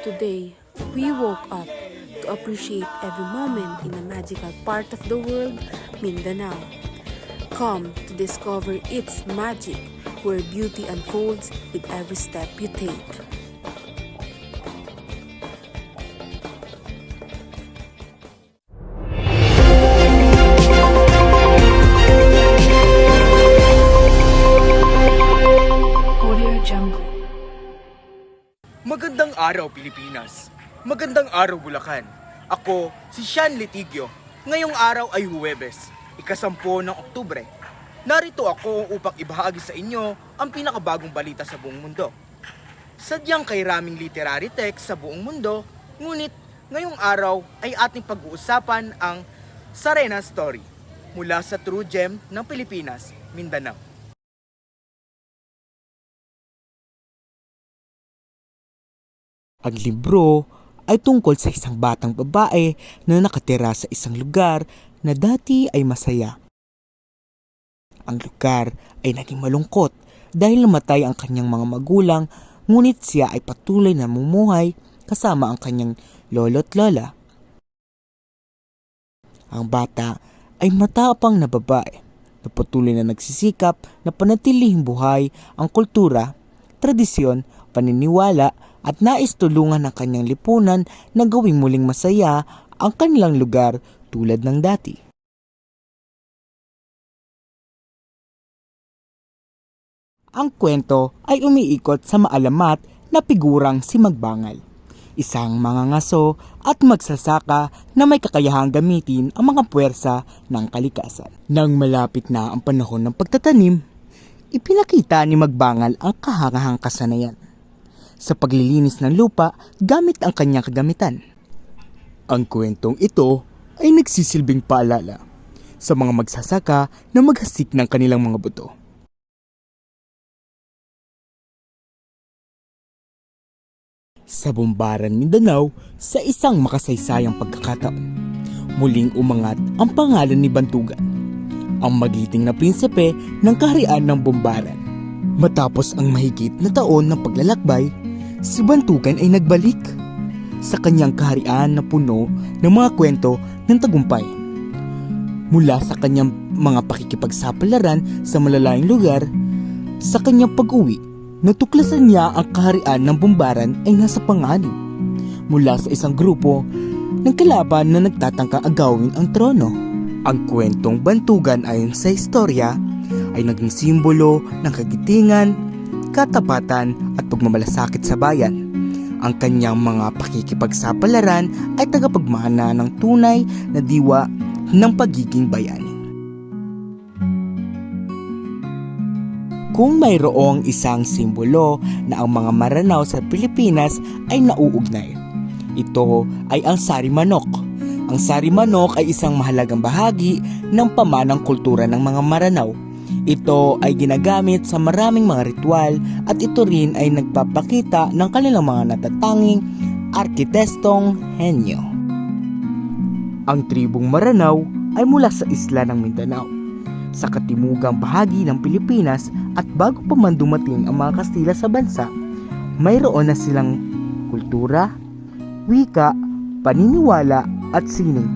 Today, we woke up to appreciate every moment in the magical part of the world, Mindanao. Come to discover its magic, where beauty unfolds with every step you take. Audio Jungle. Magandang araw, Pilipinas. Magandang araw, Bulacan. Ako, si Sean Litigio. Ngayong araw ay Huwebes, ika-10 ng Oktubre. Narito ako upang ibahagi sa inyo ang pinakabagong balita sa buong mundo. Sadyang kay raming literary text sa buong mundo, ngunit ngayong araw ay ating pag-uusapan ang Sarena Story mula sa True Gem ng Pilipinas, Mindanao. Ang libro ay tungkol sa isang batang babae na nakatira sa isang lugar na dati ay masaya. Ang lugar ay naging malungkot dahil namatay ang kanyang mga magulang, ngunit siya ay patuloy na namumuhay kasama ang kanyang lolo't lola. Ang bata ay matapang na babae na patuloy na nagsisikap na panatilihing buhay ang kultura, tradisyon, paniniwala at nais tulungan ng kanyang lipunan na gawing muling masaya ang kanilang lugar tulad ng dati. Ang kwento ay umiikot sa maalamat na figurang si Magbangal, isang mangangaso at magsasaka na may kakayahang gamitin ang mga puwersa ng kalikasan. Nang malapit na ang panahon ng pagtatanim, ipinakita ni Magbangal ang kahangahang kasanayan sa paglilinis ng lupa gamit ang kanyang kagamitan. Ang kwentong ito ay nagsisilbing paalala sa mga magsasaka na maghasik ng kanilang mga buto. Sa Bumbaran, Mindanao, sa isang makasaysayang pagkakataon, muling umangat ang pangalan ni Bantugan, ang magiting na prinsipe ng kaharian ng Bumbaran. Matapos ang mahigit na taon ng paglalakbay, si Bantugan ay nagbalik sa kanyang kaharian na puno ng mga kwento ng tagumpay. Mula sa kanyang mga pakikipagsapalaran sa malalayong lugar, sa kanyang pag-uwi, natuklasan niya ang kaharian ng Bumbaran ay nasa panganib mula sa isang grupo ng kalaban na nagtatangka agawin ang trono. Ang kwentong Bantugan ayon sa istorya ay naging simbolo ng kagitingan, katapatan at pagmamalasakit sa bayan. Ang kanyang mga pakikipagsapalaran ay tagapagmana ng tunay na diwa ng pagiging bayani. Kung mayroong isang simbolo na ang mga Maranao sa Pilipinas ay nauugnay, ito ay ang sari manok. Ang sari manok ay isang mahalagang bahagi ng pamanang kultura ng mga Maranao. Ito ay ginagamit sa maraming mga ritual at ito rin ay nagpapakita ng kanilang mga natatanging arkitestong henyo. Ang tribong Maranao ay mula sa isla ng Mindanao, sa katimugang bahagi ng Pilipinas, at bago pa man dumating ang mga Kastila sa bansa, mayroon na silang kultura, wika, paniniwala at sining.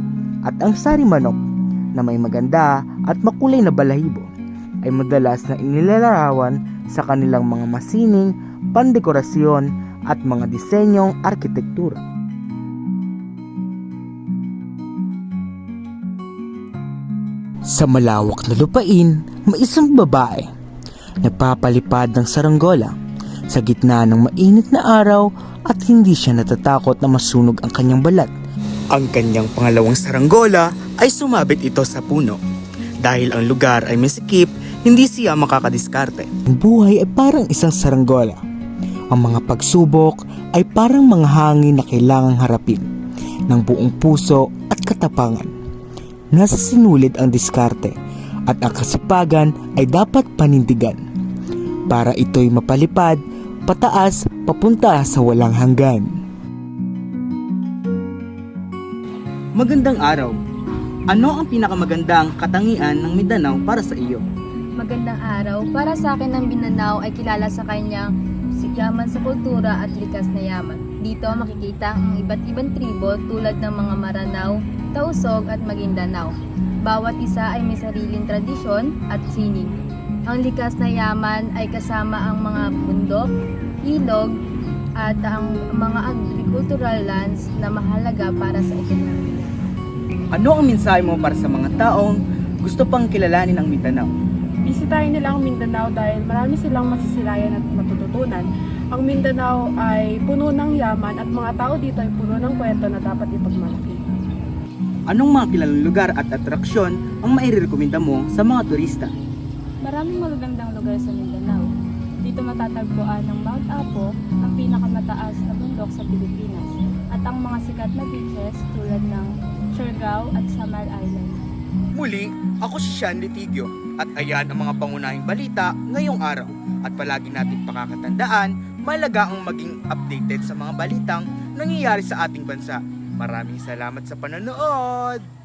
At ang sari manok na may maganda at makulay na balahibo ay madalas na inilalarawan sa kanilang mga masining, pandekorasyon at mga disenyong arkitektura. Sa malawak na lupain, may isang babae nagpapalipad ng saranggola sa gitna ng mainit na araw at hindi siya natatakot na masunog ang kanyang balat. Ang kanyang pangalawang saranggola ay sumabit ito sa puno. Dahil ang lugar ay masikip, hindi siya makakadiskarte. Ang buhay ay parang isang saranggola. Ang mga pagsubok ay parang mga hangin na kailangang harapin ng buong puso at katapangan. Nasa sinulid ang diskarte at ang kasipagan ay dapat panindigan para ito'y mapalipad, pataas, papunta sa walang hanggan. Magandang araw. Ano ang pinakamagandang katangian ng Mindanao para sa iyo? Magandang araw. Para sa akin ang Mindanao ay kilala sa kanyang yaman sa kultura at likas na yaman. Dito makikita ang iba't ibang tribo tulad ng mga Maranao, Tausog at Maguindanao. Bawat isa ay may sariling tradisyon at sining. Ang likas na yaman ay kasama ang mga bundok, ilog, at ang mga agricultural lands na mahalaga para sa ekonomiya. Ano ang mensahe mo para sa mga taong gusto pang kilalanin ang Mindanao? Bisitahin nila ang Mindanao dahil marami silang masisilayan at matututunan. Ang Mindanao ay puno ng yaman at mga tao dito ay puno ng kwento na dapat ipagmalaki. Anong mga kilalang lugar at atraksyon ang mairekomenda mo sa mga turista? Maraming magagandang lugar sa Mindanao. Dito matatagpuan ang Mount Apo, ang pinakamataas na bundok sa Pilipinas, at ang mga sikat na beaches tulad ng Siargao at Samar Island. Muli, ako si Sean Litigio at ayan ang mga pangunahing balita ngayong araw. At palagi natin pakakatandaan, mahalaga ang maging updated sa mga balitang nangyayari sa ating bansa. Maraming salamat sa panonood!